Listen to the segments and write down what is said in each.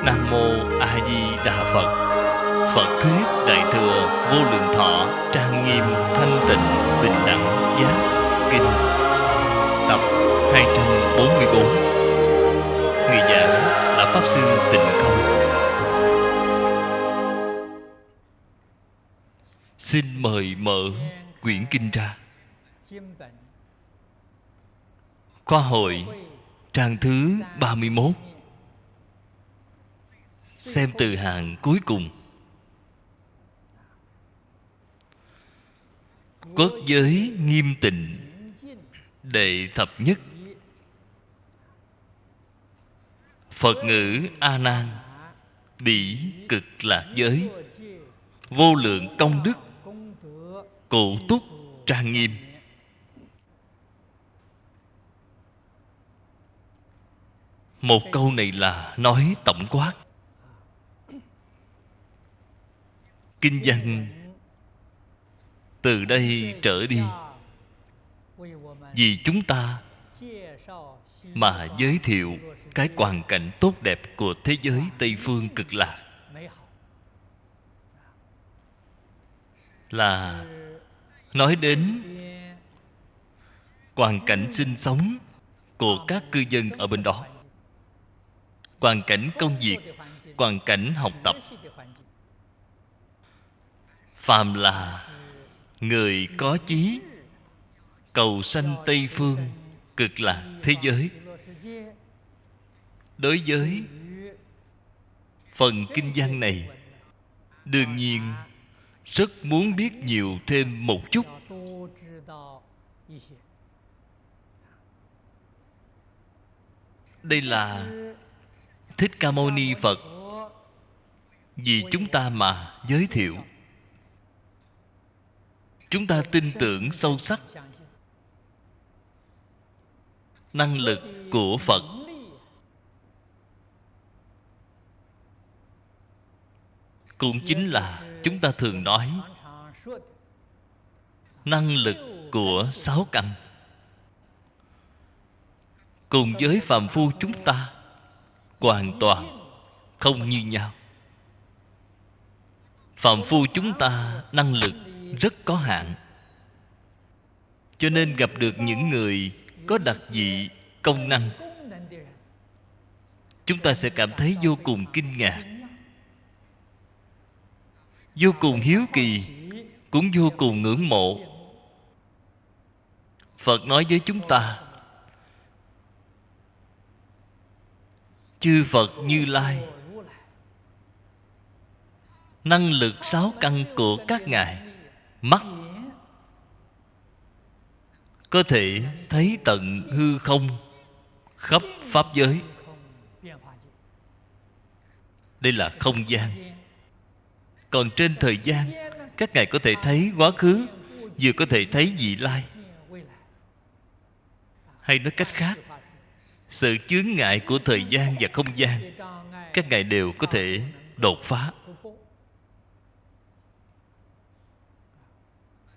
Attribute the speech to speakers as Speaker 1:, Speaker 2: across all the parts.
Speaker 1: Nam Mô A Di Đà Phật. Phật thuyết Đại thừa Vô Lượng Thọ trang nghiêm thanh tịnh bình đẳng giác kinh tập 244. Người giảng là Pháp Sư Tịnh Không. Xin mời mở quyển kinh ra. Khoa hội trang thứ 31. Xem từ hàng cuối cùng. Quốc giới nghiêm tịnh đệ thập nhất. Phật ngữ A Nan bỉ cực lạc giới, vô lượng công đức cụ túc trang nghiêm. Một câu này là nói tổng quát. Kinh văn từ đây trở đi vì chúng ta mà giới thiệu cái hoàn cảnh tốt đẹp của thế giới Tây Phương Cực Lạc, là nói đến hoàn cảnh sinh sống của các cư dân ở bên đó, hoàn cảnh công việc, hoàn cảnh học tập. Phàm là người có chí cầu sanh Tây Phương Cực Lạc thế giới, đối với phần kinh văn này đương nhiên rất muốn biết nhiều thêm một chút. Đây là Thích Ca Mâu Ni Phật vì chúng ta mà giới thiệu. Chúng ta tin tưởng sâu sắc năng lực của Phật. Cũng chính là chúng ta thường nói năng lực của sáu căn. Cùng với phàm phu chúng ta hoàn toàn không như nhau. Phàm phu chúng ta năng lực rất có hạn, cho nên gặp được những người có đặc dị công năng, chúng ta sẽ cảm thấy vô cùng kinh ngạc, vô cùng hiếu kỳ, cũng vô cùng ngưỡng mộ. Phật nói với chúng ta, chư Phật Như Lai năng lực sáu căn của các ngài, mắt có thể thấy tận hư không khắp pháp giới. Đây là không gian. Còn trên thời gian, các ngài có thể thấy quá khứ, vừa có thể thấy vị lai. Hay nói cách khác, sự chướng ngại của thời gian và không gian các ngài đều có thể đột phá.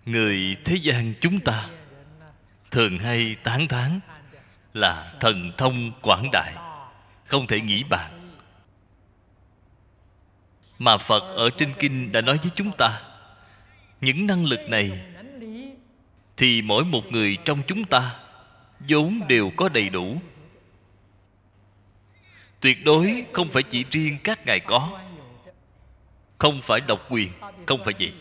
Speaker 1: Người thế gian chúng ta thường hay tán thán là thần thông quảng đại, không thể nghĩ bàn. Mà Phật ở trên kinh đã nói với chúng ta, những năng lực này thì mỗi một người trong chúng ta vốn đều có đầy đủ. Tuyệt đối không phải chỉ riêng các ngài có, không phải độc quyền, không phải vậy.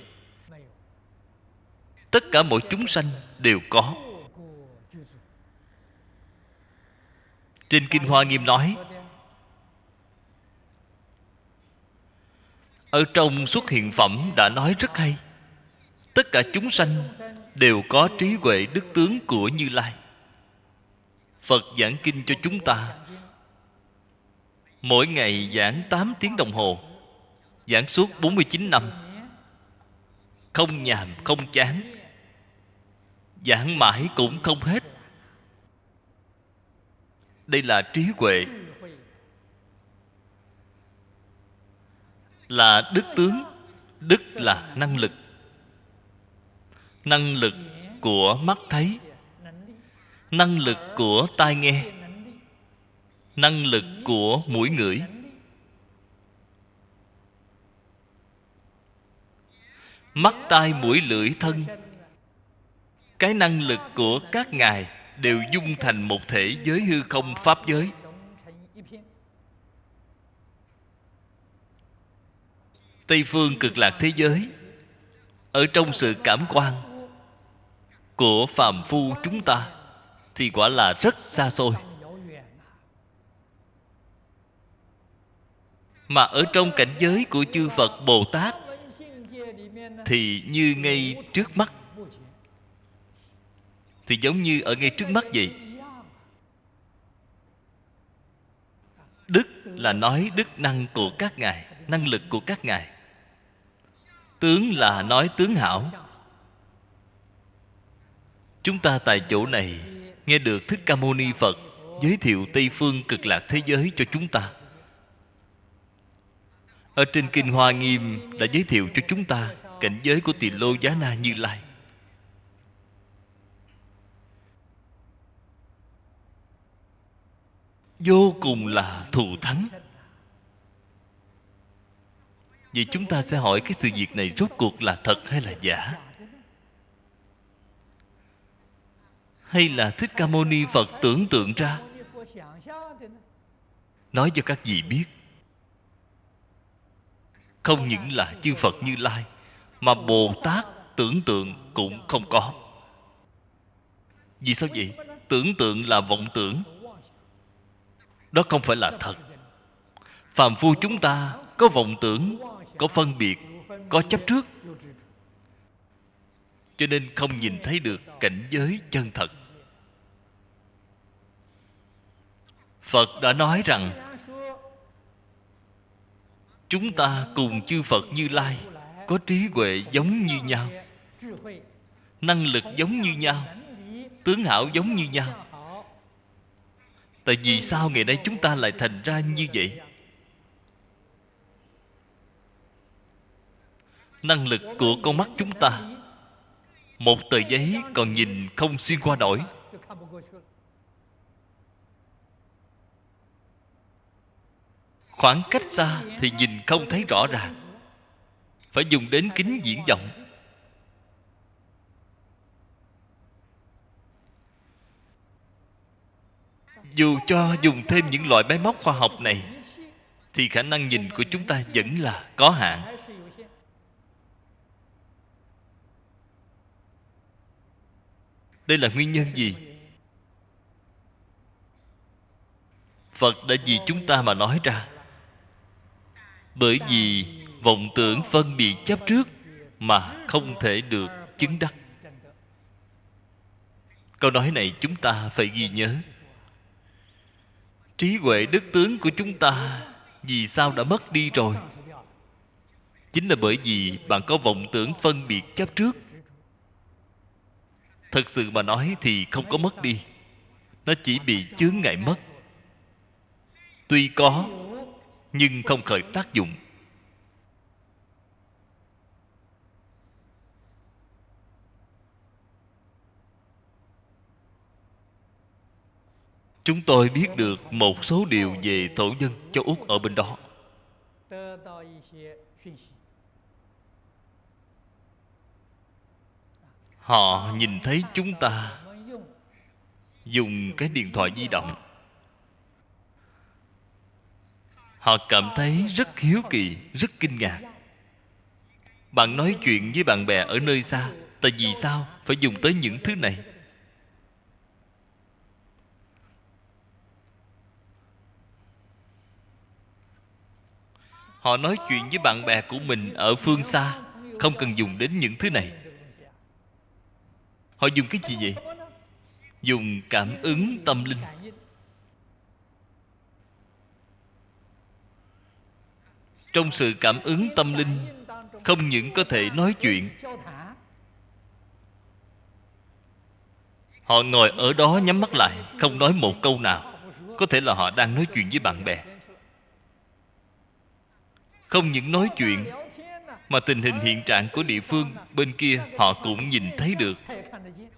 Speaker 1: Tất cả mọi chúng sanh đều có. Trên Kinh Hoa Nghiêm nói, ở trong Xuất Hiện Phẩm đã nói rất hay. Tất cả chúng sanh đều có trí huệ đức tướng của Như Lai. Phật giảng kinh cho chúng ta, mỗi ngày giảng 8 tiếng đồng hồ, giảng suốt 49 năm, không nhàm không chán, giảng mãi cũng không hết. Đây là trí huệ, là đức tướng. Đức là năng lực. Năng lực của mắt thấy, năng lực của tai nghe, năng lực của mũi ngửi, mắt tai mũi lưỡi thân, cái năng lực của các ngài đều dung thành một thể với hư không pháp giới. Tây phương cực lạc thế giới, ở trong sự cảm quan của phàm phu chúng ta thì quả là rất xa xôi. Mà ở trong cảnh giới của chư Phật Bồ Tát thì như ngay trước mắt, thì giống như ở ngay trước mắt vậy. Đức là nói đức năng của các ngài, năng lực của các ngài. Tướng là nói tướng hảo. Chúng ta tại chỗ này nghe được Thích Ca Mâu Ni Phật giới thiệu Tây phương cực lạc thế giới cho chúng ta. Ở trên Kinh Hoa Nghiêm đã giới thiệu cho chúng ta cảnh giới của Tỳ Lô Giá Na Như Lai. Vô cùng là thù thắng. Vậy chúng ta sẽ hỏi cái sự việc này rốt cuộc là thật hay là giả? Hay là Thích Ca Mâu Ni Phật tưởng tượng ra? Nói cho các vị biết, không những là chư Phật Như Lai, mà Bồ Tát tưởng tượng cũng không có. Vì sao vậy? Tưởng tượng là vọng tưởng, đó không phải là thật. Phàm phu chúng ta có vọng tưởng, có phân biệt, có chấp trước, cho nên không nhìn thấy được cảnh giới chân thật. Phật đã nói rằng chúng ta cùng chư Phật Như Lai có trí huệ giống như nhau, năng lực giống như nhau, tướng hảo giống như nhau. Tại vì sao ngày nay chúng ta lại thành ra như vậy? Năng lực của con mắt chúng ta, một tờ giấy còn nhìn không xuyên qua nổi. Khoảng cách xa thì nhìn không thấy rõ ràng, phải dùng đến kính viễn vọng. Dù cho dùng thêm những loại máy móc khoa học này thì khả năng nhìn của chúng ta vẫn là có hạn. Đây là nguyên nhân gì? Phật đã vì chúng ta mà nói ra. Bởi vì vọng tưởng phân biệt chấp trước mà không thể được chứng đắc. Câu nói này chúng ta phải ghi nhớ. Trí huệ đức tướng của chúng ta vì sao đã mất đi rồi? Chính là bởi vì bạn có vọng tưởng phân biệt chấp trước. Thật sự mà nói thì không có mất đi, nó chỉ bị chướng ngại mất. Tuy có nhưng không khởi tác dụng. Chúng tôi biết được một số điều về thổ dân châu Úc ở bên đó. Họ nhìn thấy chúng ta dùng cái điện thoại di động, họ cảm thấy rất hiếu kỳ, rất kinh ngạc. Bạn nói chuyện với bạn bè ở nơi xa, tại vì sao phải dùng tới những thứ này? Họ nói chuyện với bạn bè của mình ở phương xa, không cần dùng đến những thứ này. Họ dùng cái gì vậy? Dùng cảm ứng tâm linh. Trong sự cảm ứng tâm linh, không những có thể nói chuyện, họ ngồi ở đó nhắm mắt lại, không nói một câu nào. Có thể là họ đang nói chuyện với bạn bè. Không những nói chuyện, mà tình hình hiện trạng của địa phương bên kia họ cũng nhìn thấy được.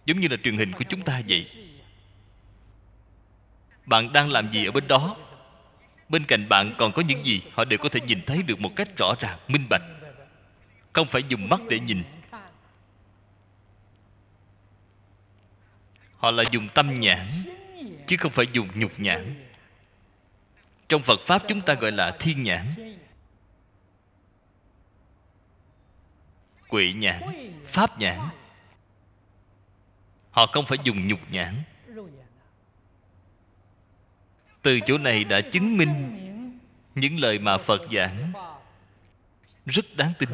Speaker 1: Giống như là truyền hình của chúng ta vậy. Bạn đang làm gì ở bên đó, bên cạnh bạn còn có những gì, họ đều có thể nhìn thấy được một cách rõ ràng, minh bạch. không phải dùng mắt để nhìn. Họ là dùng tâm nhãn, chứ không phải dùng nhục nhãn. Trong Phật Pháp chúng ta gọi là thiên nhãn, huệ nhãn, pháp nhãn. Họ không phải dùng nhục nhãn. Từ chỗ này đã chứng minh những lời mà Phật giảng rất đáng tin.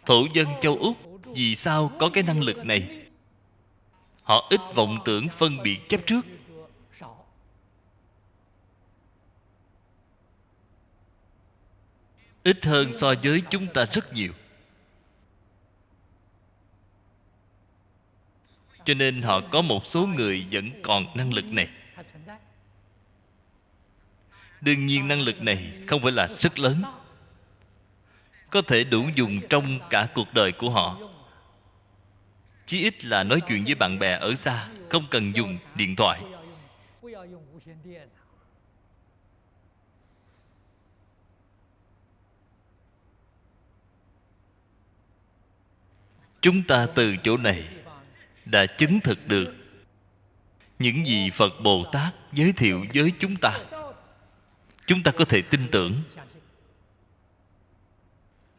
Speaker 1: Thổ dân châu Úc vì sao có cái năng lực này? Họ ít vọng tưởng phân biệt chấp trước. Ít hơn so với chúng ta rất nhiều. Cho nên họ có một số người vẫn còn năng lực này. Đương nhiên năng lực này không phải là rất lớn, có thể đủ dùng trong cả cuộc đời của họ. Chí ít là nói chuyện với bạn bè ở xa, không cần dùng điện thoại. Chúng ta từ chỗ này đã chứng thực được những gì Phật Bồ Tát giới thiệu với chúng ta. Chúng ta có thể tin tưởng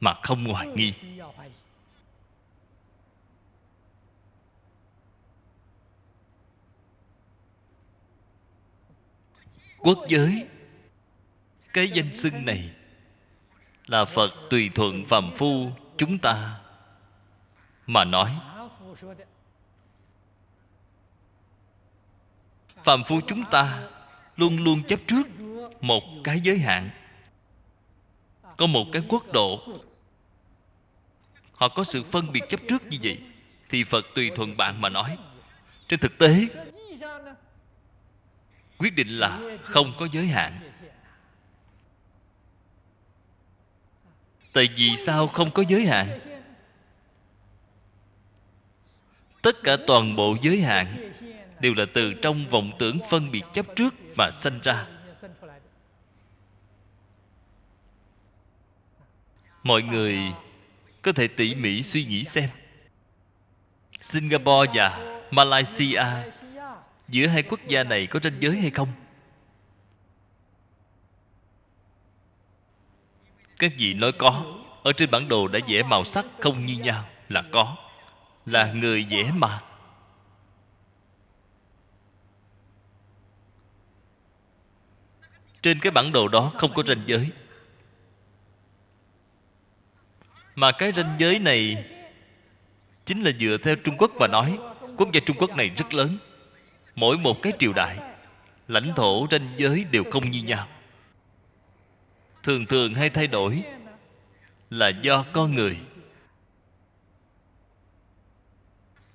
Speaker 1: mà không hoài nghi. Quốc giới, cái danh xưng này là Phật tùy thuận phàm phu chúng ta mà nói. Phàm phu chúng ta luôn luôn chấp trước một cái giới hạn, có một cái quốc độ. Họ có sự phân biệt chấp trước như vậy, thì Phật tùy thuận bạn mà nói. Trên thực tế quyết định là không có giới hạn. Tại vì sao không có giới hạn? Tất cả toàn bộ giới hạn đều là từ trong vọng tưởng phân biệt chấp trước mà sanh ra. Mọi người có thể tỉ mỉ suy nghĩ xem, Singapore và Malaysia, giữa hai quốc gia này có ranh giới hay không? Các vị nói có. Ở trên bản đồ đã vẽ màu sắc không như nhau là có. Là người vẽ mà. Trên cái bản đồ đó không có ranh giới. Mà cái ranh giới này chính là dựa theo Trung Quốc mà nói. Quốc gia Trung Quốc này rất lớn, mỗi một cái triều đại, lãnh thổ ranh giới đều không như nhau. Thường thường hay thay đổi là do con người.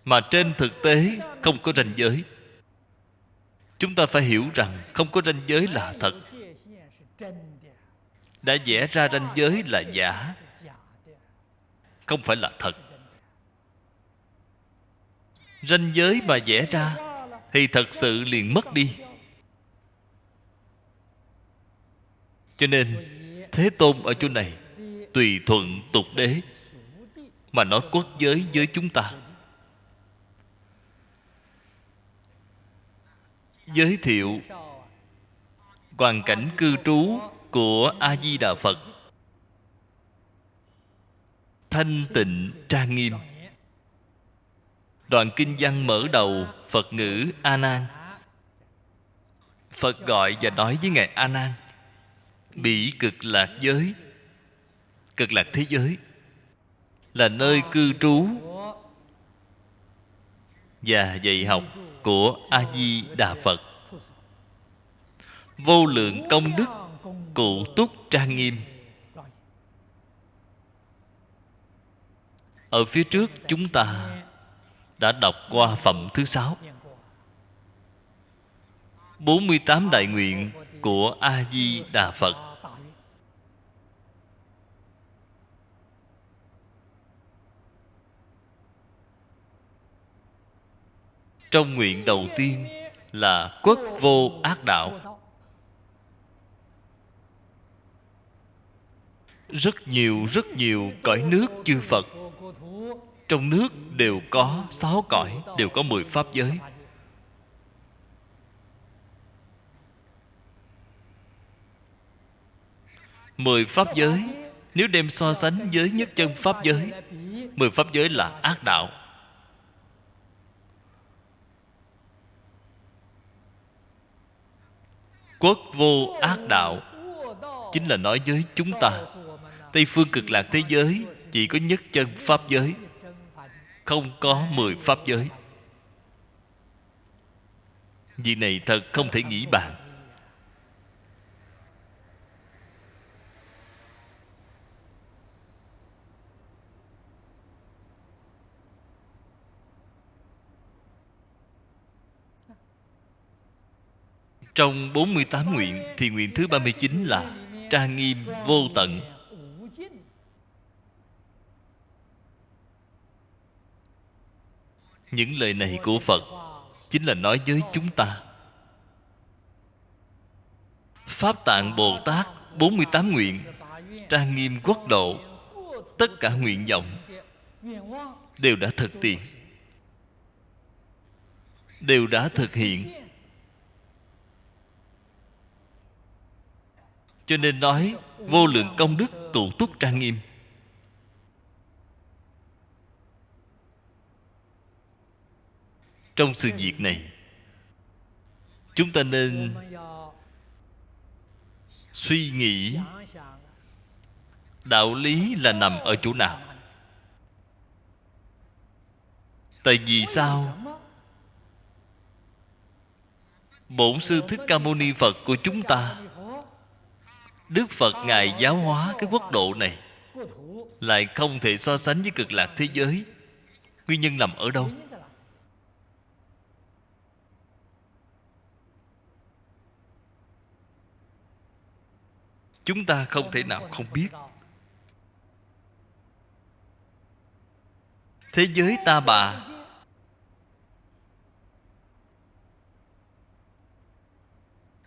Speaker 1: Mà trên thực tế không có ranh giới. Chúng ta phải hiểu rằng không có ranh giới là thật. Đã vẽ ra ranh giới là giả, không phải là thật. Ranh giới mà vẽ ra thì thật sự liền mất đi. Cho nên Thế Tôn ở chỗ này tùy thuận tục đế mà nói quốc giới với chúng ta, giới thiệu hoàn cảnh cư trú của A Di Đà Phật thanh tịnh trang nghiêm. Đoạn kinh văn mở đầu Phật ngữ A Nan. Phật gọi và nói với ngài A Nan: bỉ cực lạc giới, cực lạc thế giới là nơi cư trú và dạy học của A Di Đà Phật. Vô lượng công đức cụ túc trang nghiêm. Ở phía trước chúng ta đã đọc qua phẩm thứ 6, 48 đại nguyện của A Di Đà Phật. Trong nguyện đầu tiên là quốc vô ác đạo. rất nhiều cõi nước chư Phật. Trong nước đều có 6 cõi, đều có 10 pháp giới. Mười pháp giới nếu đem so sánh với nhất chân pháp giới, 10 pháp giới là ác đạo. Quốc vô ác đạo chính là nói với chúng ta, Tây phương cực lạc thế giới chỉ có nhất chân pháp giới, không có 10 pháp giới. Việc này thật không thể nghĩ bàn. Trong 48 nguyện thì nguyện thứ 39 là trang nghiêm vô tận. Những lời này của Phật chính là nói với chúng ta, Pháp Tạng Bồ Tát 48 nguyện trang nghiêm quốc độ, tất cả nguyện vọng đều đã thực tiễn, đều đã thực hiện. Cho nên nói vô lượng công đức tụ túc trang nghiêm. Trong sự việc này, chúng ta nên suy nghĩ đạo lý là nằm ở chỗ nào. Tại vì sao Bổn Sư Thích Ca Mâu Ni Phật của chúng ta, Đức Phật Ngài giáo hóa cái quốc độ này lại không thể so sánh với cực lạc thế giới? Nguyên nhân nằm ở đâu? Chúng ta không thể nào không biết. Thế giới Ta Bà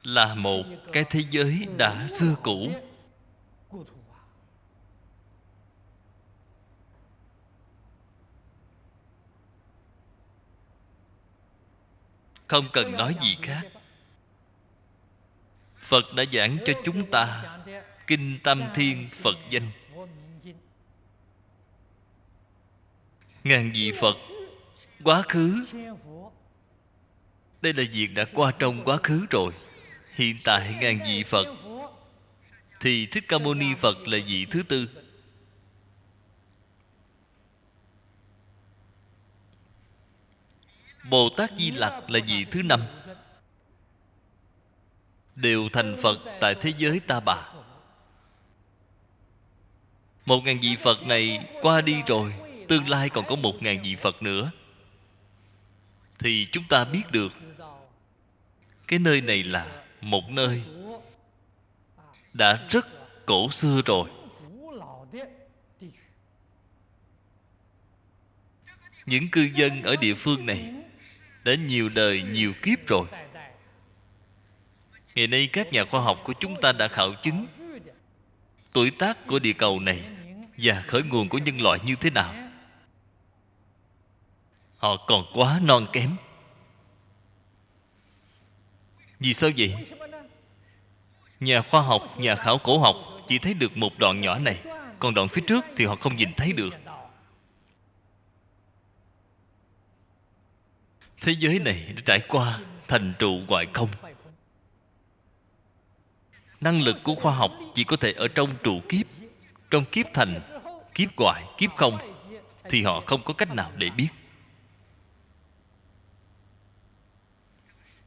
Speaker 1: là một cái thế giới đã xưa cũ. Không cần nói gì khác. Phật đã giảng cho chúng ta Kinh Tam Thiên Phật Danh. Ngàn vị Phật quá khứ, đây là việc đã qua trong quá khứ rồi. Hiện tại ngàn vị Phật thì Thích Ca Mâu Ni Phật là vị thứ tư. Bồ Tát Di Lặc là vị thứ năm. Đều thành Phật tại thế giới Ta Bà. 1000 vị Phật này qua đi rồi, tương lai còn có 1000 vị Phật nữa. Thì chúng ta biết được cái nơi này là một nơi đã rất cổ xưa rồi. Những cư dân ở địa phương này đã nhiều đời nhiều kiếp rồi. Ngày nay các nhà khoa học của chúng ta đã khảo chứng tuổi tác của địa cầu này và khởi nguồn của nhân loại như thế nào. Họ còn quá non kém. Vì sao vậy? Nhà khoa học, nhà khảo cổ học chỉ thấy được một đoạn nhỏ này, còn đoạn phía trước thì họ không nhìn thấy được. Thế giới này đã trải qua thành trụ hoại không. Năng lực của khoa học chỉ có thể ở trong trụ kiếp, trong kiếp thành, kiếp hoại, kiếp không, thì họ không có cách nào để biết.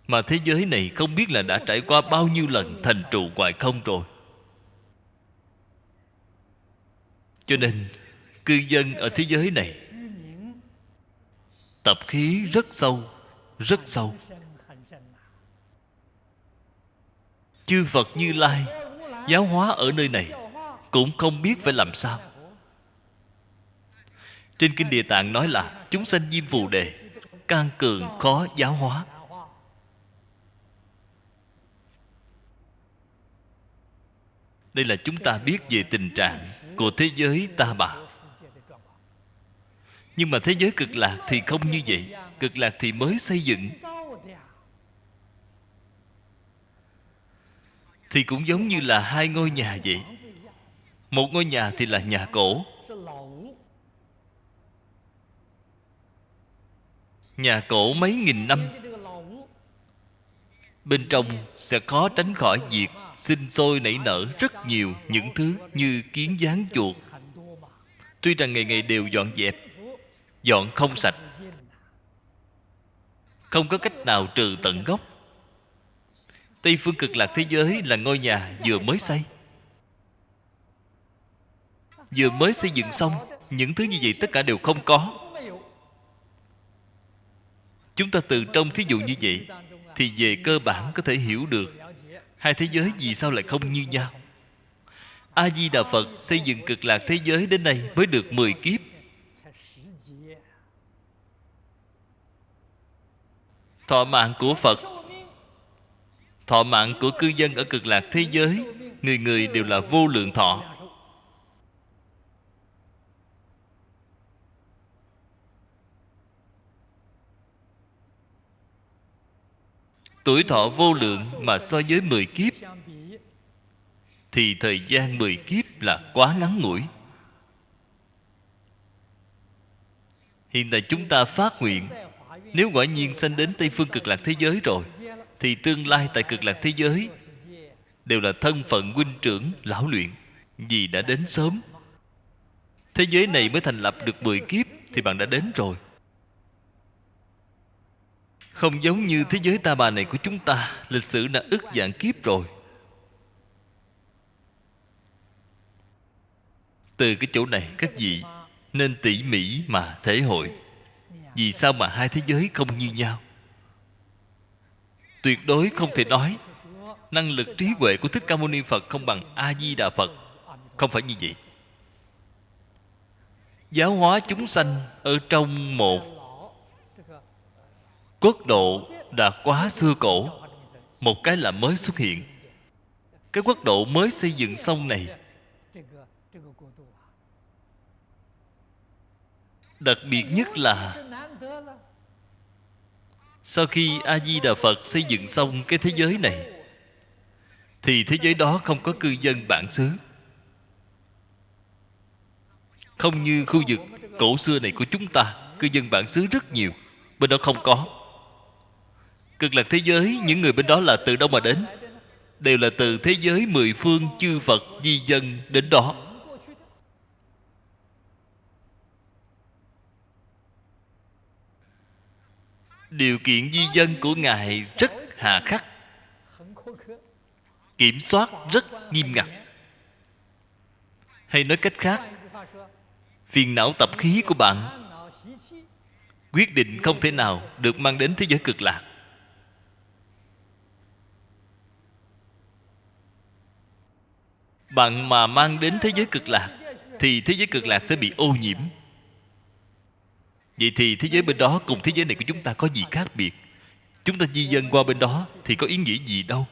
Speaker 1: Mà thế giới này không biết là đã trải qua bao nhiêu lần thành trụ hoại không rồi. Cho nên cư dân ở thế giới này tập khí rất sâu, rất sâu. Chư Phật Như Lai giáo hóa ở nơi này cũng không biết phải làm sao. Trên Kinh Địa Tạng nói là chúng sanh Diêm Phù Đề can cường khó giáo hóa. Đây là chúng ta biết về tình trạng của thế giới ta bà. Nhưng mà thế giới cực lạc thì không như vậy. Cực lạc thì mới xây dựng, thì cũng giống như là hai ngôi nhà vậy. Một ngôi nhà thì là nhà cổ. Nhà cổ mấy nghìn năm, bên trong sẽ khó tránh khỏi việc sinh sôi nảy nở rất nhiều những thứ như kiến gián chuột. Tuy rằng ngày ngày đều dọn dẹp, dọn không sạch, không có cách nào trừ tận gốc. Tây phương cực lạc thế giới là ngôi nhà vừa mới xây, vừa mới xây dựng xong. Những thứ như vậy tất cả đều không có. Chúng ta từ trong thí dụ như vậy thì về cơ bản có thể hiểu được hai thế giới vì sao lại không như nhau. A Di Đà Phật xây dựng cực lạc thế giới đến nay mới được 10 kiếp. Thọ mạng của Phật, thọ mạng của cư dân ở cực lạc thế giới, người người đều là vô lượng thọ. Tuổi thọ vô lượng mà so với 10 kiếp thì thời gian 10 kiếp là quá ngắn ngủi. Hiện tại chúng ta phát nguyện, nếu quả nhiên sanh đến Tây phương cực lạc thế giới rồi, thì tương lai tại cực lạc thế giới đều là thân phận huynh trưởng lão luyện, vì đã đến sớm. Thế giới này mới thành lập được 10 kiếp thì bạn đã đến rồi. Không giống như thế giới ta bà này của chúng ta, lịch sử đã ức vạn kiếp rồi. Từ cái chỗ này các vị nên tỉ mỉ mà thể hội vì sao mà hai thế giới không như nhau. Tuyệt đối không thể nói năng lực trí huệ của Thích Ca Mâu Ni Phật không bằng A Di Đà Phật. Không phải như vậy. Giáo hóa chúng sanh ở trong một quốc độ đã quá xưa cổ, một cái là mới xuất hiện. Cái quốc độ mới xây dựng xong này, đặc biệt nhất là sau khi A Di Đà Phật xây dựng xong cái thế giới này, thì thế giới đó không có cư dân bản xứ. Không như khu vực cổ xưa này của chúng ta, cư dân bản xứ rất nhiều, bên đó không có. Cực lạc thế giới, những người bên đó là từ đâu mà đến? Đều là từ thế giới mười phương chư Phật di dân đến đó. Điều kiện di dân của Ngài rất hà khắc, kiểm soát rất nghiêm ngặt. Hay nói cách khác, phiền não tập khí của bạn quyết định không thể nào được mang đến thế giới cực lạc. Bạn mà mang đến thế giới cực lạc thì thế giới cực lạc sẽ bị ô nhiễm. Vậy thì thế giới bên đó cùng thế giới này của chúng ta có gì khác biệt? Chúng ta di dân qua bên đó thì có ý nghĩa gì đâu.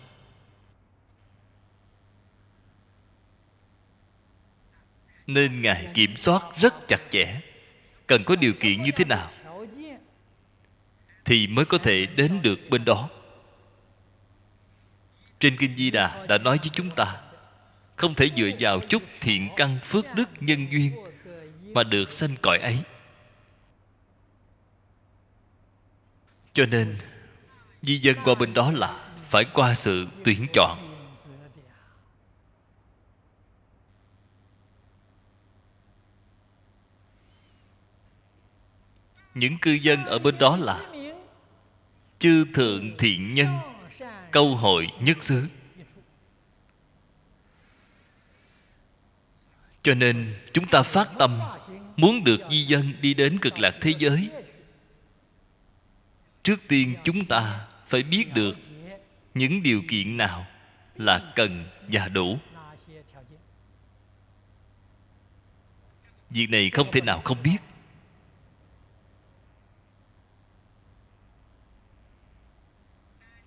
Speaker 1: Nên Ngài kiểm soát rất chặt chẽ. Cần có điều kiện như thế nào thì mới có thể đến được bên đó. Trên Kinh Di Đà đã nói với chúng ta, không thể dựa vào chút thiện căn phước đức nhân duyên mà được sanh cõi ấy. Cho nên di dân qua bên đó là phải qua sự tuyển chọn. Những cư dân ở bên đó là chư thượng thiện nhân, câu hội nhất xứ. Cho nên chúng ta phát tâm muốn được di dân đi đến cực lạc thế giới, trước tiên chúng ta phải biết được những điều kiện nào là cần và đủ. Việc này không thể nào không biết.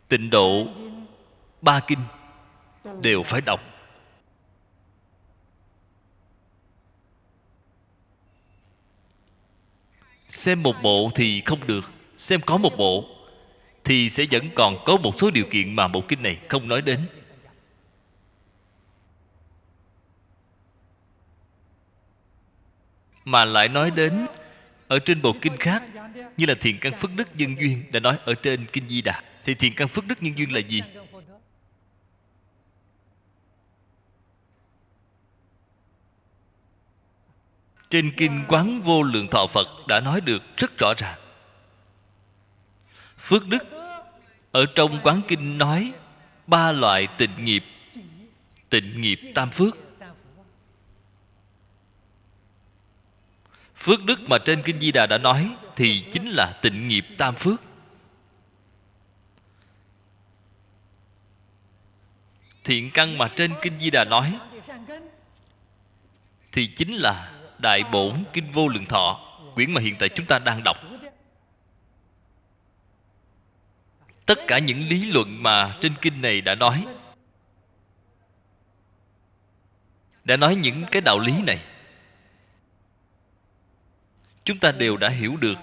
Speaker 1: Tịnh độ 3 kinh đều phải đọc. Xem một bộ thì không được. Xem có một bộ thì sẽ vẫn còn có một số điều kiện mà bộ kinh này không nói đến, mà lại nói đến ở trên bộ kinh khác, như là thiện căn phước đức nhân duyên đã nói ở trên kinh Di Đà. Thì thiện căn phước đức nhân duyên là gì? Trên kinh Quán Vô Lượng Thọ Phật đã nói được rất rõ ràng. Phước đức ở trong Quán Kinh nói ba loại tịnh nghiệp. Tịnh nghiệp tam phước. Phước đức mà trên kinh Di Đà đã nói thì chính là tịnh nghiệp tam phước. Thiện căn mà trên kinh Di Đà nói thì chính là Đại Bổn Kinh Vô Lượng Thọ, quyển mà hiện tại chúng ta đang đọc. Tất cả những lý luận mà trên kinh này đã nói những cái đạo lý này, chúng ta đều đã hiểu được,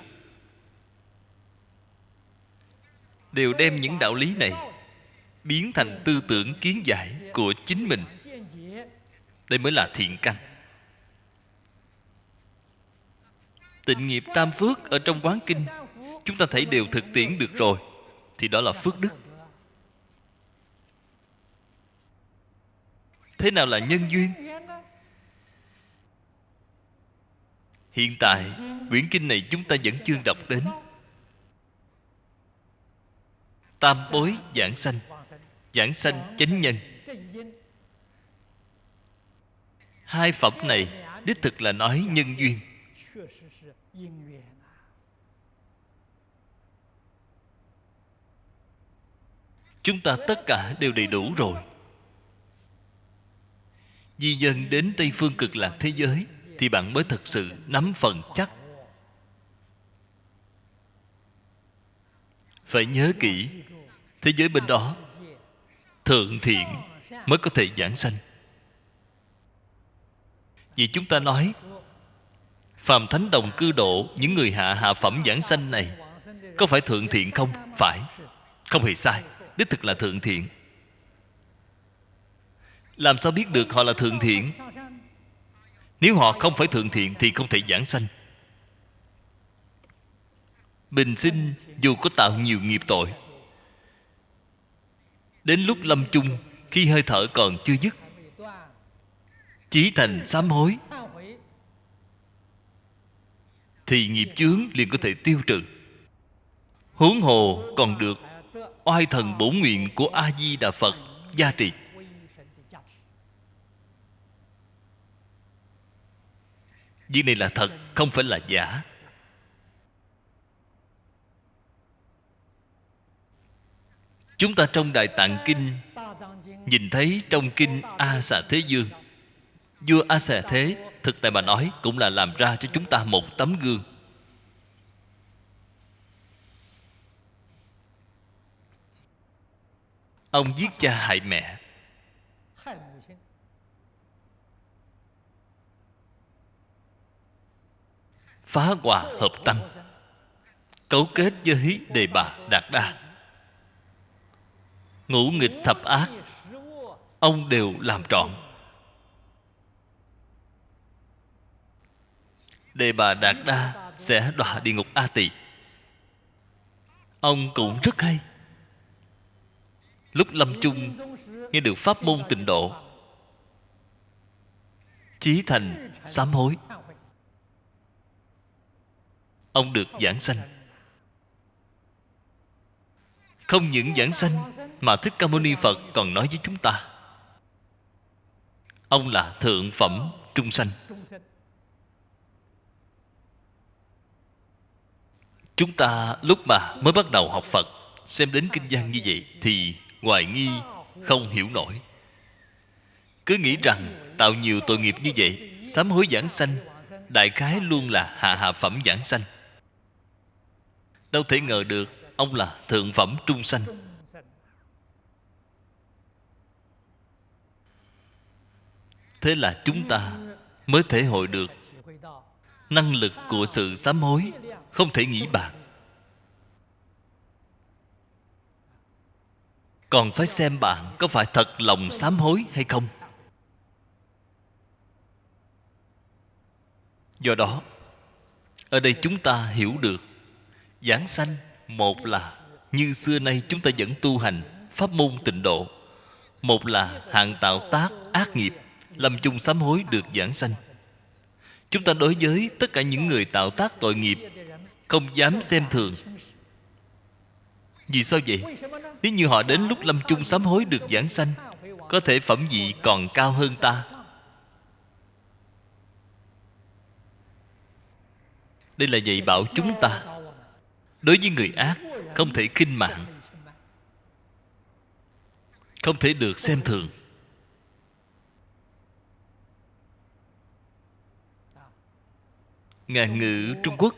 Speaker 1: đều đem những đạo lý này biến thành tư tưởng kiến giải của chính mình. Đây mới là thiện căn. Tịnh nghiệp tam phước ở trong Quán Kinh chúng ta thấy đều thực tiễn được rồi, thì đó là phước đức. Thế nào là nhân duyên? Hiện tại quyển kinh này chúng ta vẫn chưa đọc đến tam bối giảng sanh, giảng sanh chánh nhân. Hai phẩm này đích thực là nói nhân duyên. Chúng ta tất cả đều đầy đủ rồi. Di dân đến Tây Phương Cực Lạc thế giới thì bạn mới thực sự nắm phần chắc. Phải nhớ kỹ, thế giới bên đó thượng thiện mới có thể giảng sanh. Vì chúng ta nói phàm thánh đồng cư độ, những người hạ phẩm giảng sanh này có phải thượng thiện không? Phải, không hề sai, đích thực là thượng thiện. Làm sao biết được họ là thượng thiện? Nếu họ không phải thượng thiện thì không thể giảng sanh. Bình sinh dù có tạo nhiều nghiệp tội, đến lúc lâm chung, khi hơi thở còn chưa dứt, chí thành sám hối, thì nghiệp chướng liền có thể tiêu trừ. Huống hồ còn được oai thần bổn nguyện của A Di Đà Phật gia trì. Việc này là thật, không phải là giả. Chúng ta trong Đại Tạng Kinh nhìn thấy trong kinh A Xà Thế Dương, vua A Xà Thế thực tại mà nói cũng là làm ra cho chúng ta một tấm gương. Ông giết cha hại mẹ, phá hòa hợp tăng, cấu kết với Đề Bà Đạt Đa, ngũ nghịch thập ác, ông đều làm trọn. Đề Bà Đạt Đa sẽ đọa địa ngục A Tỳ. Ông cũng rất hay. Lúc lâm chung nghe được pháp môn tịnh độ, chí thành sám hối, ông được giảng sanh. Không những giảng sanh mà Thích Ca Mâu Ni Phật còn nói với chúng ta, ông là thượng phẩm trung sanh. Chúng ta lúc mà mới bắt đầu học Phật, xem đến kinh văn như vậy thì hoài nghi, không hiểu nổi. Cứ nghĩ rằng tạo nhiều tội nghiệp như vậy, sám hối giảng sanh đại khái luôn là hạ phẩm giảng sanh. Đâu thể ngờ được ông là thượng phẩm trung sanh. Thế là chúng ta mới thể hội được Năng lực của sự sám hối không thể nghĩ bàn. Còn phải xem bạn có phải thật lòng sám hối hay không. Do đó, ở đây chúng ta hiểu được giảng sanh, một là như xưa nay chúng ta vẫn tu hành pháp môn tịnh độ, một là hạn tạo tác ác nghiệp, lâm chung sám hối được giảng sanh. Chúng ta đối với tất cả những người tạo tác tội nghiệp không dám xem thường. Vì sao vậy? Nếu như họ đến lúc lâm chung sám hối được giảng sanh, có thể phẩm vị còn cao hơn ta. Đây là dạy bảo chúng ta, đối với người ác không thể khinh mạng, không thể được xem thường. Ngạn ngữ Trung Quốc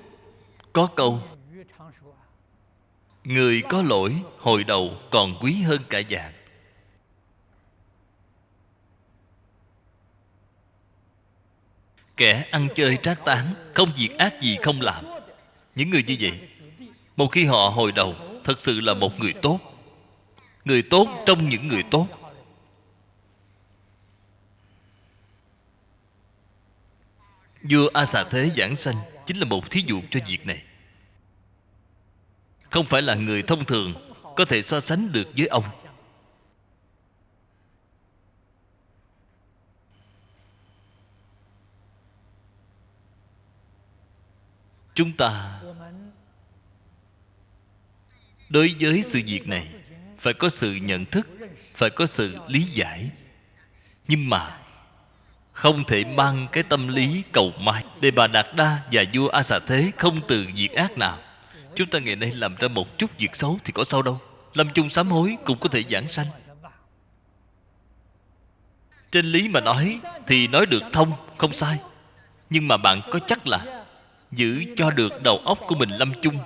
Speaker 1: có câu: người có lỗi hồi đầu còn quý hơn cả vàng. Kẻ ăn chơi trác tán, không việc ác gì không làm, những người như vậy, một khi họ hồi đầu, thật sự là một người tốt. Người tốt trong những người tốt. Vua A Xà Thế giảng sanh chính là một thí dụ cho việc này. Không phải là người thông thường có thể so sánh được với ông. Chúng ta đối với sự việc này phải có sự nhận thức, phải có sự lý giải. Nhưng mà không thể mang cái tâm lý cầu mai. Đề Bà Đạt Đa và vua A Xà Thế không từ việc ác nào. Chúng ta ngày nay làm ra một chút việc xấu thì có sao đâu. Lâm chung sám hối cũng có thể giảng sanh. Trên lý mà nói thì nói được thông, không sai. Nhưng mà bạn có chắc là giữ cho được đầu óc của mình lâm chung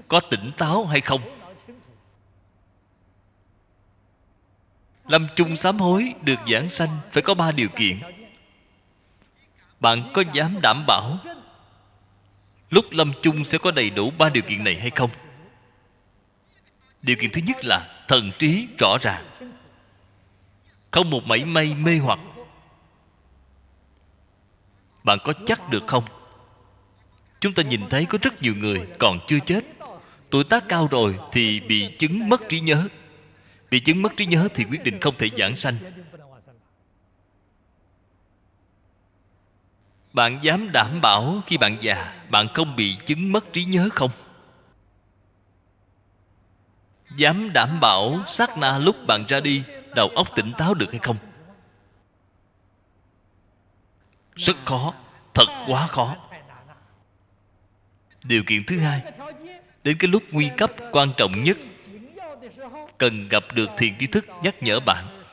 Speaker 1: có tỉnh táo hay không? Lâm chung sám hối được giảng sanh phải có 3 điều kiện. Bạn có dám đảm bảo lúc lâm chung sẽ có đầy đủ 3 điều kiện này hay không? Điều kiện thứ nhất là thần trí rõ ràng, không một mảy may mê hoặc. Bạn có chắc được không? Chúng ta nhìn thấy có rất nhiều người còn chưa chết, tuổi tác cao rồi thì bị chứng mất trí nhớ. Bị chứng mất trí nhớ thì quyết định không thể giảng sanh. Bạn dám đảm bảo khi bạn già bạn không bị chứng mất trí nhớ không? Dám đảm bảo sát na lúc bạn ra đi đầu óc tỉnh táo được hay không? Rất khó, thật quá khó. Điều kiện thứ hai, đến cái lúc nguy cấp quan trọng nhất, cần gặp được thiền tri thức nhắc nhở bạn.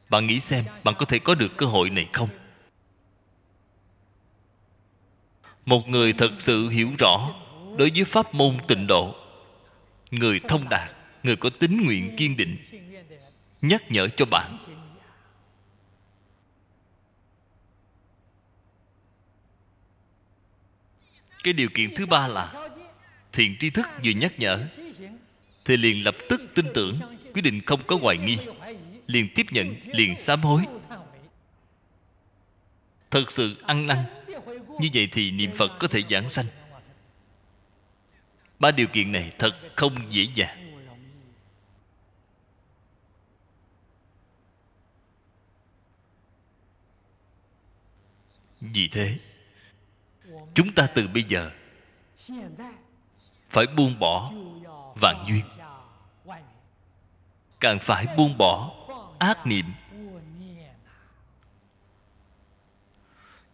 Speaker 1: Bạn nghĩ xem bạn có thể có được cơ hội này không? Một người thật sự hiểu rõ đối với pháp môn tịnh độ, người thông đạt, người có tín nguyện kiên định, nhắc nhở cho bạn. Cái điều kiện thứ ba là thiện tri thức vừa nhắc nhở thì liền lập tức tin tưởng, quyết định không có hoài nghi, liền tiếp nhận, liền sám hối. Thật sự ăn năn. Như vậy thì niệm Phật có thể giảng sanh. 3 điều kiện này thật không dễ dàng. Vì thế chúng ta từ bây giờ phải buông bỏ vạn duyên, càng phải buông bỏ ác niệm,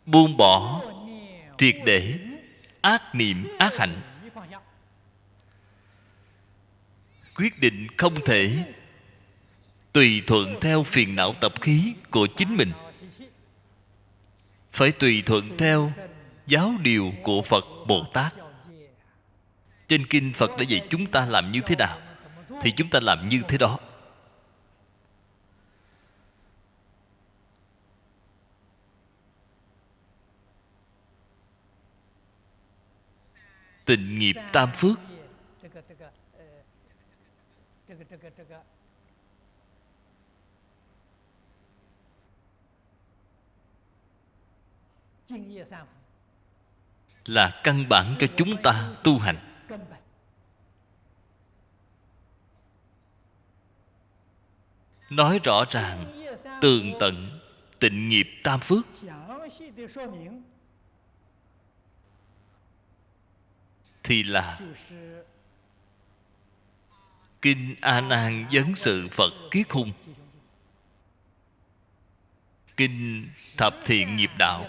Speaker 1: buông bỏ triệt để ác niệm ác hạnh. Quyết định không thể tùy thuận theo phiền não tập khí của chính mình, phải tùy thuận theo giáo điều của Phật Bồ Tát. Trên kinh Phật đã dạy chúng ta làm như thế nào thì chúng ta làm như thế đó. tịnh nghiệp tam phước. Là căn bản cho chúng ta tu hành. Nói rõ ràng tường tận tịnh nghiệp tam phước, thì là Kinh A Nan Vấn Sự Phật Kiết Hung, Kinh Thập Thiện Nghiệp Đạo.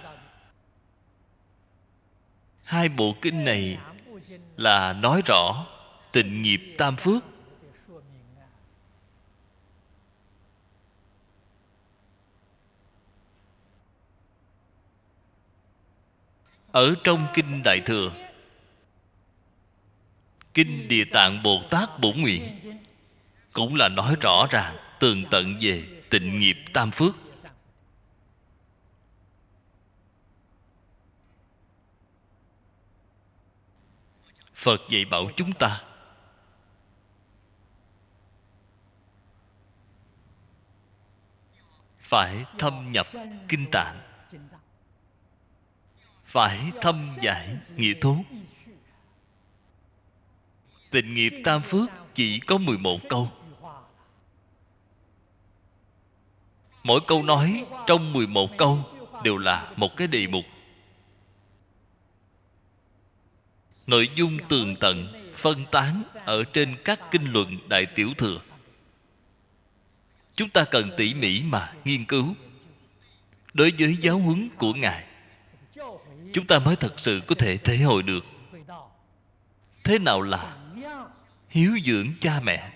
Speaker 1: Hai bộ kinh này là nói rõ tịnh nghiệp tam phước. Ở trong Kinh Đại Thừa, Kinh Địa Tạng Bồ Tát Bổn Nguyện cũng là nói rõ ràng tường tận về tịnh nghiệp tam phước. Phật dạy bảo chúng ta phải thâm nhập kinh tạng, phải thâm giải nghĩa thốt. Tịnh nghiệp tam phước chỉ có 11 câu. Mỗi câu nói trong 11 câu đều là một cái đề mục. Nội dung tường tận, phân tán ở trên các kinh luận Đại Tiểu Thừa. Chúng ta cần tỉ mỉ mà nghiên cứu. Đối với giáo huấn của Ngài, chúng ta mới thật sự có thể thể hội được thế nào là hiếu dưỡng cha mẹ,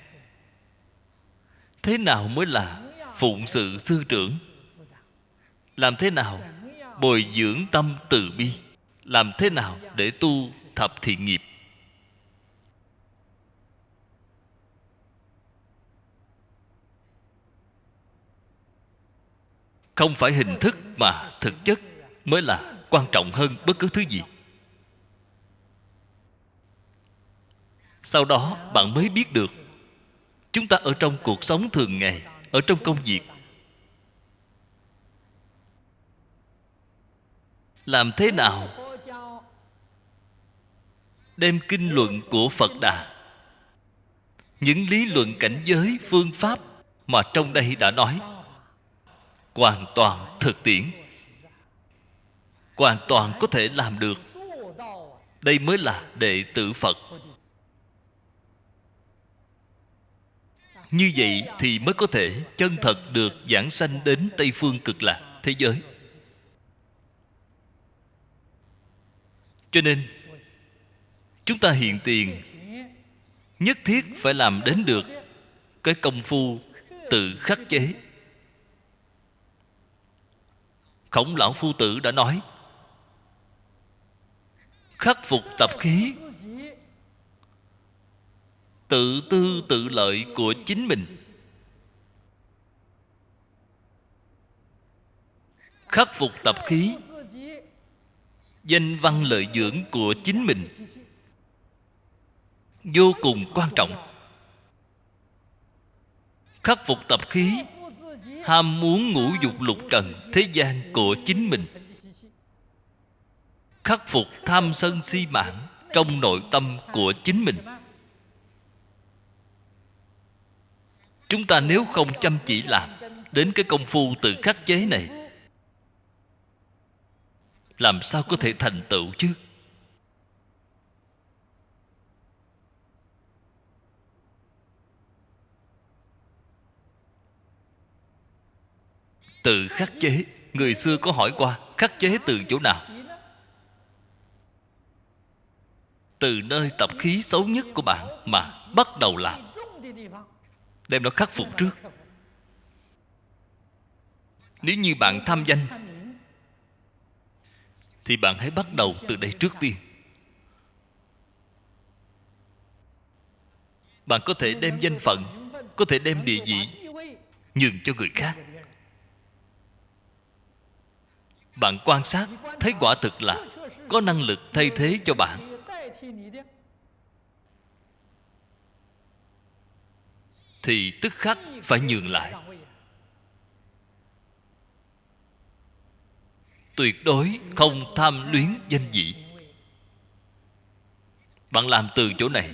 Speaker 1: thế nào mới là phụng sự sư trưởng, làm thế nào bồi dưỡng tâm từ bi, làm thế nào để tu thập thiện nghiệp. Không phải hình thức mà thực chất mới là quan trọng hơn bất cứ thứ gì. Sau đó bạn mới biết được chúng ta ở trong cuộc sống thường ngày, ở trong công việc, làm thế nào đem kinh luận của Phật Đà, những lý luận cảnh giới, phương pháp mà trong đây đã nói, hoàn toàn thực tiễn, hoàn toàn có thể làm được. Đây mới là đệ tử Phật. Như vậy thì mới có thể chân thật được giảng sanh đến Tây Phương Cực Lạc thế giới. Cho nên chúng ta hiện tiền nhất thiết phải làm đến được cái công phu tự khắc chế. Khổng Lão Phu Tử đã nói, khắc phục tập khí tự tư tự lợi của chính mình, khắc phục tập khí danh văn lợi dưỡng của chính mình vô cùng quan trọng. Khắc phục tập khí ham muốn ngũ dục lục trần thế gian của chính mình, khắc phục tham sân si mạn trong nội tâm của chính mình. Chúng ta nếu không chăm chỉ làm đến cái công phu tự khắc chế này, làm sao có thể thành tựu chứ? Tự khắc chế, người xưa có hỏi qua, khắc chế từ chỗ nào? Từ nơi tập khí xấu nhất của bạn mà bắt đầu làm, đem nó khắc phục trước. Nếu như bạn tham danh thì bạn hãy bắt đầu từ đây trước tiên. Bạn có thể đem danh phận, có thể đem địa vị nhường cho người khác. Bạn quan sát thấy quả thực là có năng lực thay thế cho bạn, thì tức khắc phải nhường lại. Tuyệt đối không tham luyến danh vị. Bạn làm từ chỗ này.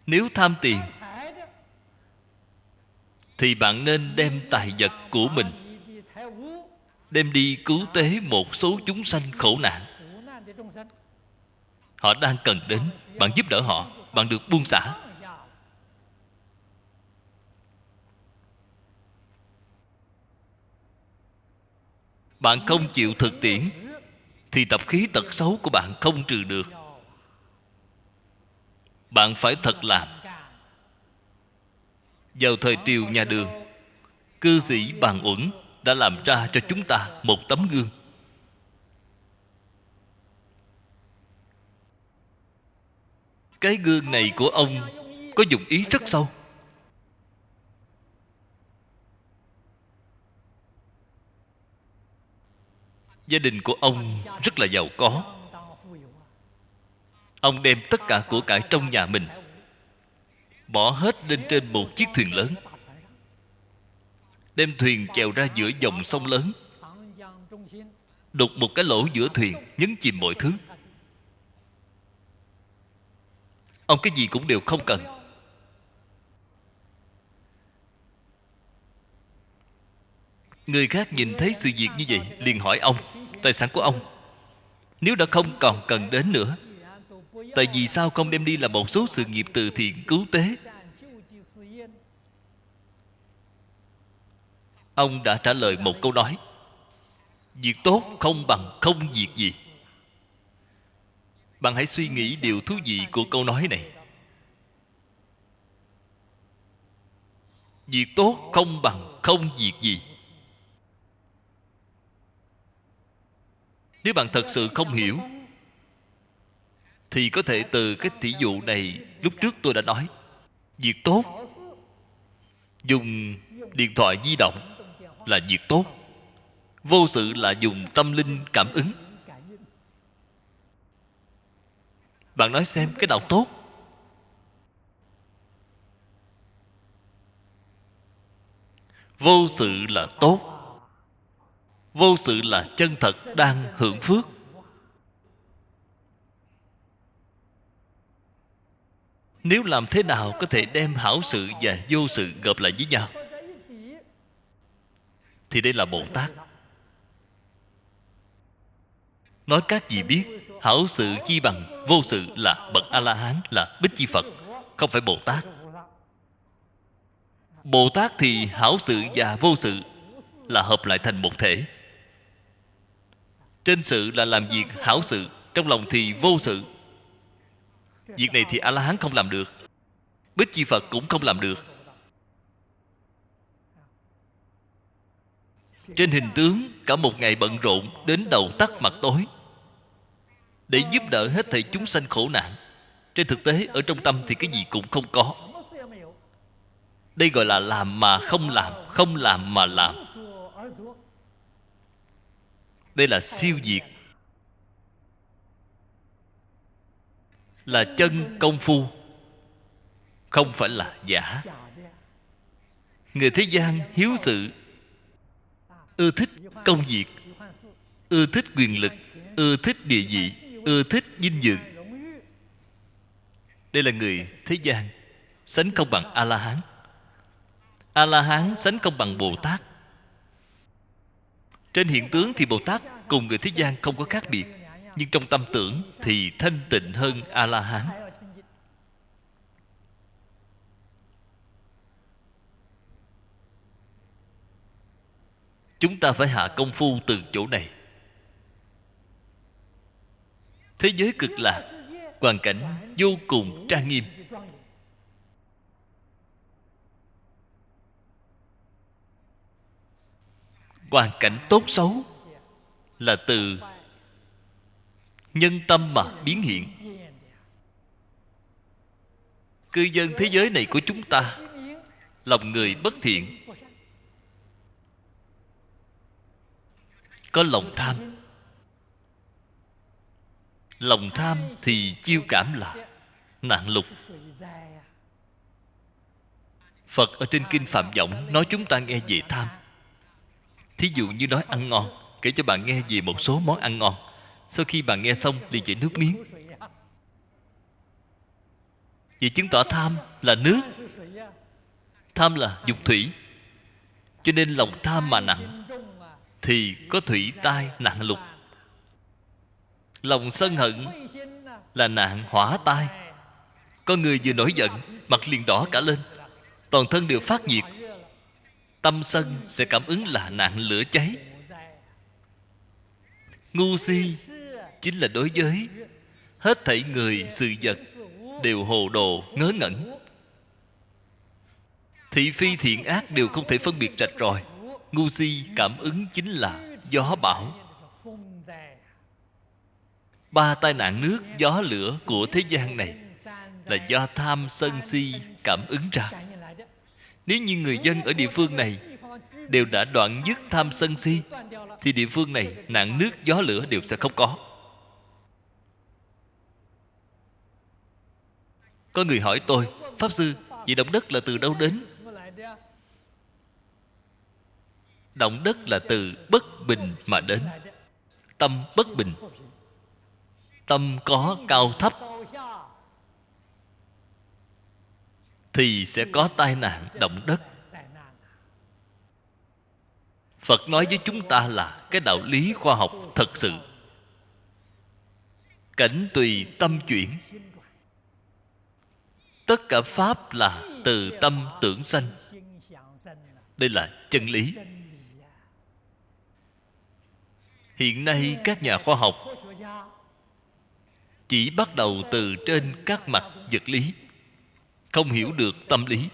Speaker 1: Nếu tham tiền thì bạn nên đem tài vật của mình đem đi cứu tế một số chúng sanh khổ nạn. Họ đang cần đến, bạn giúp đỡ họ, bạn được buông xả. Bạn không chịu thực tiễn thì tập khí tật xấu của bạn không trừ được. Bạn phải thật làm. Vào thời Triều nhà Đường, cư sĩ Bàn Uẩn đã làm ra cho chúng ta một tấm gương. Cái gương này của ông có dụng ý rất sâu. Gia đình của ông rất là giàu có. Ông đem tất cả của cải trong nhà mình bỏ hết lên trên một chiếc thuyền lớn, đem thuyền chèo ra giữa dòng sông lớn, đục một cái lỗ giữa thuyền, nhấn chìm mọi thứ. Ông cái gì cũng đều không cần. Người khác nhìn thấy sự việc như vậy liền hỏi ông, tài sản của ông nếu đã không còn cần đến nữa, tại vì sao không đem đi làm một số sự nghiệp từ thiện cứu tế? Ông đã trả lời một câu nói: việc tốt không bằng không việc gì. Bạn hãy suy nghĩ điều thú vị của câu nói này. Việc tốt không bằng không việc gì. Nếu bạn thật sự không hiểu thì có thể từ cái thí dụ này lúc trước tôi đã nói. Việc tốt, dùng điện thoại di động là việc tốt. Vô sự là dùng tâm linh cảm ứng. Bạn nói xem cái nào tốt? Vô sự là tốt. Vô sự là chân thật đang hưởng phước. Nếu làm thế nào có thể đem hảo sự và vô sự gộp lại với nhau thì đây là Bồ Tát. Nói các vị biết, hảo sự chi bằng vô sự là bậc A-la-hán, là Bích Chi Phật, không phải Bồ Tát. Bồ Tát thì hảo sự và vô sự là hợp lại thành một thể. Trên sự là làm việc hảo sự, trong lòng thì vô sự. Việc này thì A-la-hán không làm được, Bích Chi Phật cũng không làm được. Trên hình tướng cả một ngày bận rộn đến đầu tắt mặt tối để giúp đỡ hết thảy chúng sanh khổ nạn. Trên thực tế ở trong tâm thì cái gì cũng không có. Đây gọi là làm mà không làm, không làm mà làm. Đây là siêu việt, là chân công phu, không phải là giả. Người thế gian hiếu sự, ưa thích công việc, ưa thích quyền lực, ưa thích địa vị, ưa thích vinh dự. Đây là người thế gian sánh không bằng A-la-hán. A-la-hán sánh không bằng Bồ Tát. Trên hiện tướng thì Bồ Tát cùng người thế gian không có khác biệt, nhưng trong tâm tưởng thì thanh tịnh hơn A-la-hán. Chúng ta phải hạ công phu từ chỗ này. Thế giới cực lạc, hoàn cảnh vô cùng trang nghiêm. Hoàn cảnh tốt xấu là từ nhân tâm mà biến hiện. Cư dân thế giới này của chúng ta, lòng người bất thiện, có lòng tham, Lòng tham thì chiêu cảm là nạn lục. Phật ở trên kinh Phạm Võng nói chúng ta nghe về tham. Thí dụ như nói ăn ngon, kể cho bạn nghe về một số món ăn ngon. Sau khi bạn nghe xong liền chảy nước miếng. Vậy chứng tỏ tham là nước, tham là dục thủy. Cho nên lòng tham mà nặng thì có thủy tai nạn lục. Lòng sân hận là nạn hỏa tai. Có người vừa nổi giận, mặt liền đỏ cả lên, toàn thân đều phát nhiệt. Tâm sân sẽ cảm ứng là nạn lửa cháy. Ngu si chính là đối với hết thảy người sự vật đều hồ đồ ngớ ngẩn. Thị phi thiện ác đều không thể phân biệt rạch ròi. Ngu si cảm ứng chính là gió bão. Ba tai nạn nước, gió, lửa của thế gian này là do tham sân si cảm ứng ra. Nếu như người dân ở địa phương này đều đã đoạn dứt tham sân si, thì địa phương này nạn nước, gió, lửa đều sẽ không có. Có người hỏi tôi: Pháp Sư, vậy động đất là từ đâu đến? Động đất là từ bất bình mà đến. Tâm bất bình, tâm có cao thấp thì sẽ có tai nạn động đất. Phật nói với chúng ta là cái đạo lý khoa học thật sự. Cảnh tùy tâm chuyển. Tất cả pháp là từ tâm tưởng sanh. Đây là chân lý. Hiện nay các nhà khoa học chỉ bắt đầu từ trên các mặt vật lý, không hiểu được tâm lý.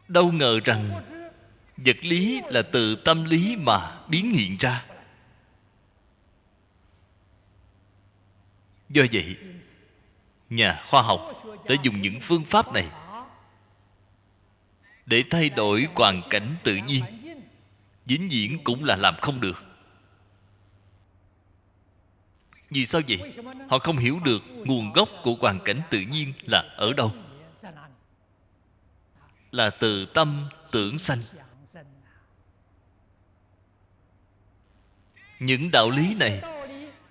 Speaker 1: Đâu ngờ rằng vật lý là từ tâm lý mà biến hiện ra. Do vậy, nhà khoa học đã dùng những phương pháp này để thay đổi hoàn cảnh tự nhiên. Vĩnh viễn cũng là làm không được. Vì sao vậy? Họ không hiểu được nguồn gốc của hoàn cảnh tự nhiên là ở đâu. Là từ tâm tưởng sanh. Những đạo lý này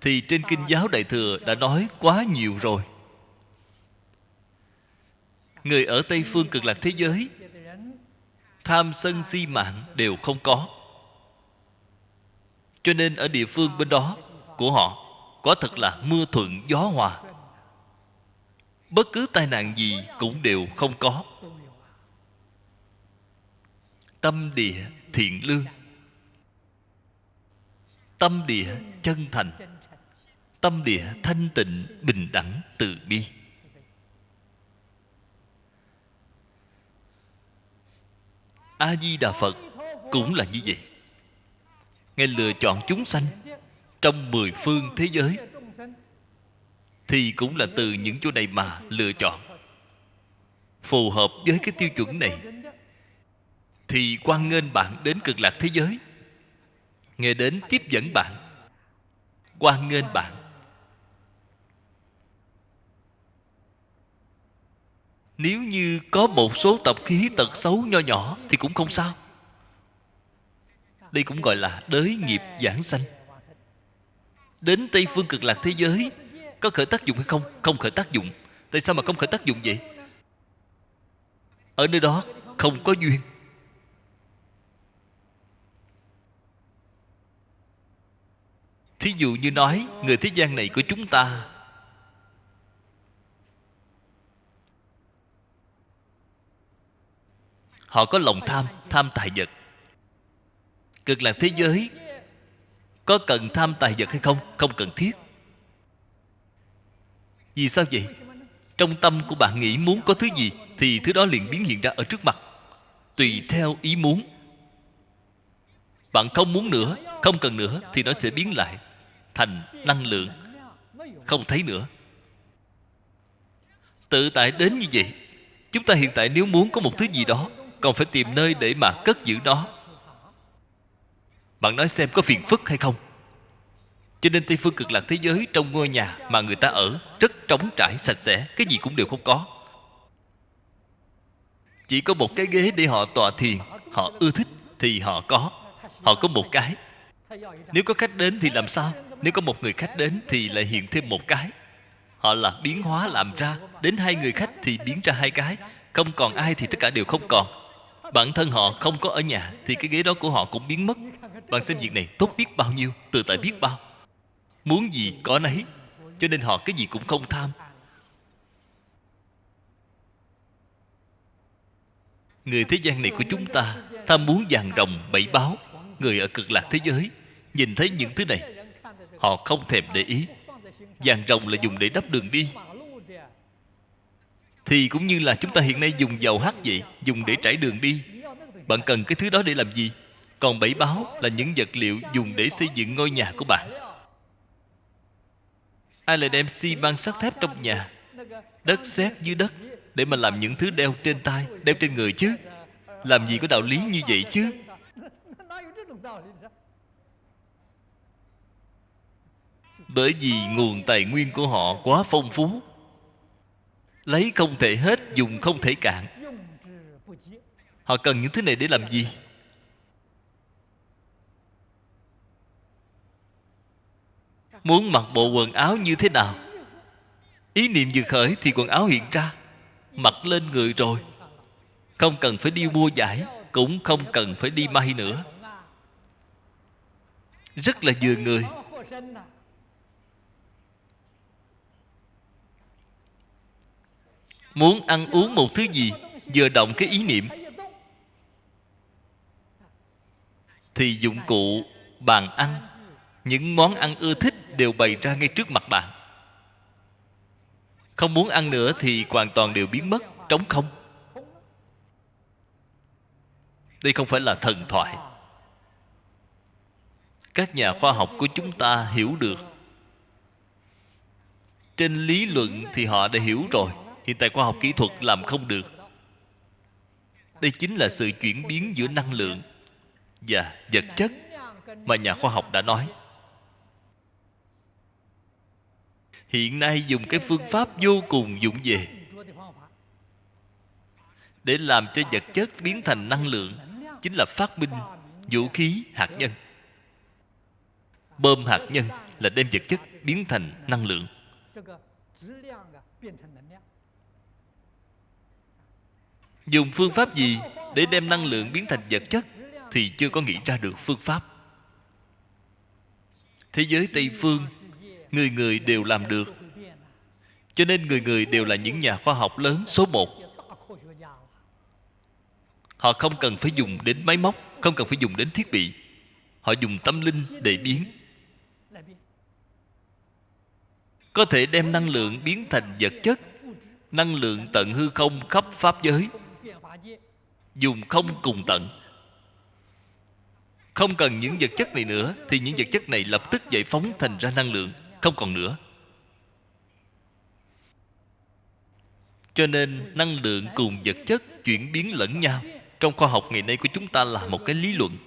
Speaker 1: thì trên Kinh giáo Đại Thừa đã nói quá nhiều rồi. Người ở Tây phương Cực Lạc thế giới, tham sân si mạng đều không có. Cho nên ở địa phương bên đó của họ quả thật là mưa thuận gió hòa. Bất cứ tai nạn gì cũng đều không có. Tâm địa thiện lương, tâm địa chân thành, tâm địa thanh tịnh, bình đẳng, từ bi. A Di Đà Phật cũng là như vậy. Ngài lựa chọn chúng sanh trong 10 phương thế giới thì cũng là từ những chỗ này mà lựa chọn. Phù hợp với cái tiêu chuẩn này thì hoan nghênh bạn đến Cực Lạc thế giới. Ngài đến tiếp dẫn bạn, hoan nghênh bạn. Nếu như có một số tập khí tật xấu nho nhỏ thì cũng không sao. Đây cũng gọi là đới nghiệp giảng sanh. Đến Tây phương Cực Lạc thế giới có khởi tác dụng hay không? Không khởi tác dụng. Tại sao mà không khởi tác dụng vậy? Ở nơi đó không có duyên. Thí dụ như nói người thế gian này của chúng ta họ có lòng tham, tham tài vật. Cực Lạc thế giới có cần tham tài vật hay không? Không cần thiết. Vì sao vậy? Trong tâm của bạn nghĩ muốn có thứ gì thì thứ đó liền biến hiện ra ở trước mặt, tùy theo ý muốn. Bạn không muốn nữa, không cần nữa thì nó sẽ biến lại thành năng lượng, không thấy nữa. Tự tại đến như vậy. Chúng ta hiện tại nếu muốn có một thứ gì đó còn phải tìm nơi để mà cất giữ nó. Bạn nói xem có phiền phức hay không? Cho nên Tây phương cực lạc thế giới, trong ngôi nhà mà người ta ở rất trống trải sạch sẽ, cái gì cũng đều không có. Chỉ có một cái ghế để họ tọa thiền. Họ ưa thích thì họ có. Họ có một cái. Nếu có khách đến thì làm sao? Nếu có một người khách đến thì lại hiện thêm một cái. Họ là biến hóa làm ra. Đến 2 người khách thì biến ra 2 cái. Không còn ai thì tất cả đều không còn. Bản thân họ không có ở nhà thì cái ghế đó của họ cũng biến mất. Bạn xem việc này tốt biết bao nhiêu, tự tại biết bao. Muốn gì có nấy. Cho nên họ cái gì cũng không tham. Người thế gian này của chúng ta tham muốn vàng rồng bảy báu. Người ở cực lạc thế giới nhìn thấy những thứ này, họ không thèm để ý. Vàng rồng là dùng để đắp đường đi, thì cũng như là chúng ta hiện nay dùng dầu hắt vậy, dùng để trải đường đi. Bạn cần cái thứ đó để làm gì? Còn bảy báu là những vật liệu dùng để xây dựng ngôi nhà của bạn. Ai lại đem xi măng sắt thép trong nhà, đất sét dưới đất để mà làm những thứ đeo trên tay, đeo trên người chứ? Làm gì có đạo lý như vậy chứ? Bởi vì nguồn tài nguyên của họ quá phong phú, lấy không thể hết, dùng không thể cạn. Họ cần những thứ này để làm gì? Muốn mặc bộ quần áo như thế nào? Ý niệm vừa khởi thì quần áo hiện ra, mặc lên người rồi. Không cần phải đi mua vải, cũng không cần phải đi may nữa. Rất là vừa người. Muốn ăn uống một thứ gì, vừa động cái ý niệm thì dụng cụ, bàn ăn, những món ăn ưa thích đều bày ra ngay trước mặt bạn. Không muốn ăn nữa thì hoàn toàn đều biến mất, trống không. Đây không phải là thần thoại. Các nhà khoa học của chúng ta hiểu được. Trên lý luận thì họ đã hiểu rồi. Hiện tại khoa học kỹ thuật làm không được. Đây chính là sự chuyển biến giữa năng lượng và vật chất mà nhà khoa học đã nói. Hiện nay dùng cái phương pháp vô cùng vụng về để làm cho vật chất biến thành năng lượng, chính là phát minh vũ khí hạt nhân. Bom hạt nhân là đem vật chất biến thành năng lượng. Dùng phương pháp gì để đem năng lượng biến thành vật chất thì chưa có nghĩ ra được phương pháp. Thế giới Tây Phương, người người đều làm được. Cho nên người người đều là những nhà khoa học lớn số 1. Họ không cần phải dùng đến máy móc, không cần phải dùng đến thiết bị. Họ dùng tâm linh để biến. Có thể đem năng lượng biến thành vật chất. Năng lượng tận hư không khắp pháp giới, dùng không cùng tận. Không cần những vật chất này nữa thì những vật chất này lập tức giải phóng thành ra năng lượng, không còn nữa. Cho nên năng lượng cùng vật chất chuyển biến lẫn nhau, trong khoa học ngày nay của chúng ta là một cái lý luận.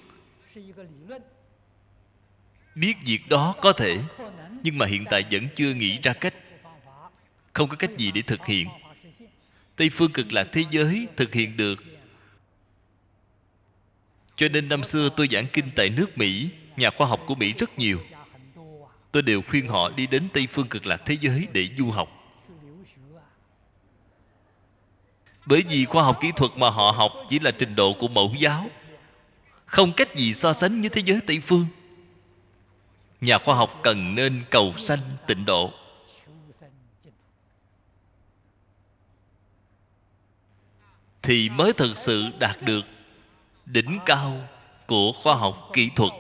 Speaker 1: Biết việc đó có thể, nhưng mà hiện tại vẫn chưa nghĩ ra cách. Không có cách gì để thực hiện. Tây phương cực lạc thế giới thực hiện được. Cho nên năm xưa tôi giảng kinh tại nước Mỹ, nhà khoa học của Mỹ rất nhiều. Tôi đều khuyên họ đi đến Tây phương cực lạc thế giới để du học. Bởi vì khoa học kỹ thuật mà họ học chỉ là trình độ của mẫu giáo, không cách gì so sánh với thế giới Tây phương. Nhà khoa học cần nên cầu sanh tịnh độ. Thì mới thực sự đạt được đỉnh cao của khoa học kỹ thuật.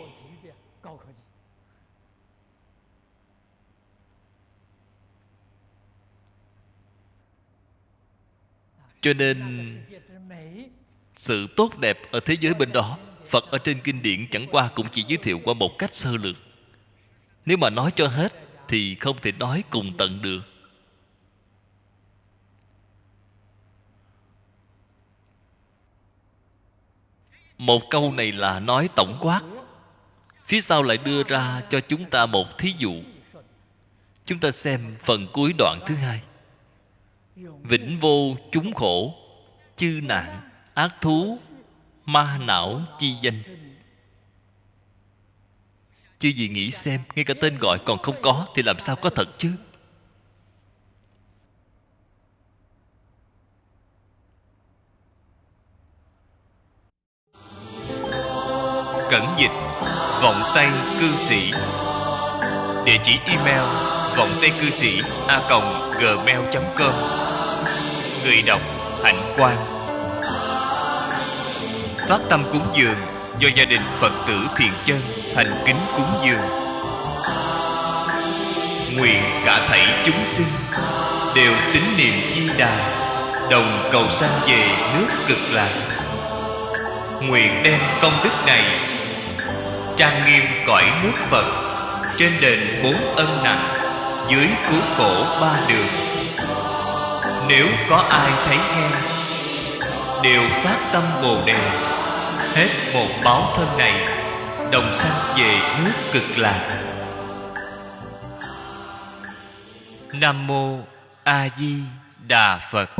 Speaker 1: Cho nên sự tốt đẹp ở thế giới bên đó, Phật ở trên kinh điển chẳng qua cũng chỉ giới thiệu qua một cách sơ lược. Nếu mà nói cho hết thì không thể nói cùng tận được. Một câu này là nói tổng quát. Phía sau lại đưa ra cho chúng ta một thí dụ. Chúng ta xem phần cuối đoạn thứ hai. Vĩnh vô chúng khổ, chư nạn, ác thú, ma não chi danh. Chứ gì nghĩ xem, ngay cả tên gọi còn không có thì làm sao có thật chứ? Cẩn dịch vọng tây cư sĩ. Địa chỉ email vọng tây cư sĩ @gmail.com. Người đọc Hạnh Quang. Phát tâm cúng dường do gia đình Phật tử Thiện Chân thành kính cúng dường. Nguyện cả thảy chúng sinh đều tín niệm Di Đà, đồng cầu sanh về nước Cực Lạc. Nguyện đem công đức này trang nghiêm cõi nước Phật, trên đền 4 ân nặng, dưới cứu khổ 3 đường. Nếu có ai thấy nghe, đều phát tâm Bồ Đề, hết một báo thân này, đồng sanh về nước Cực Lạc. Nam mô A Di Đà Phật.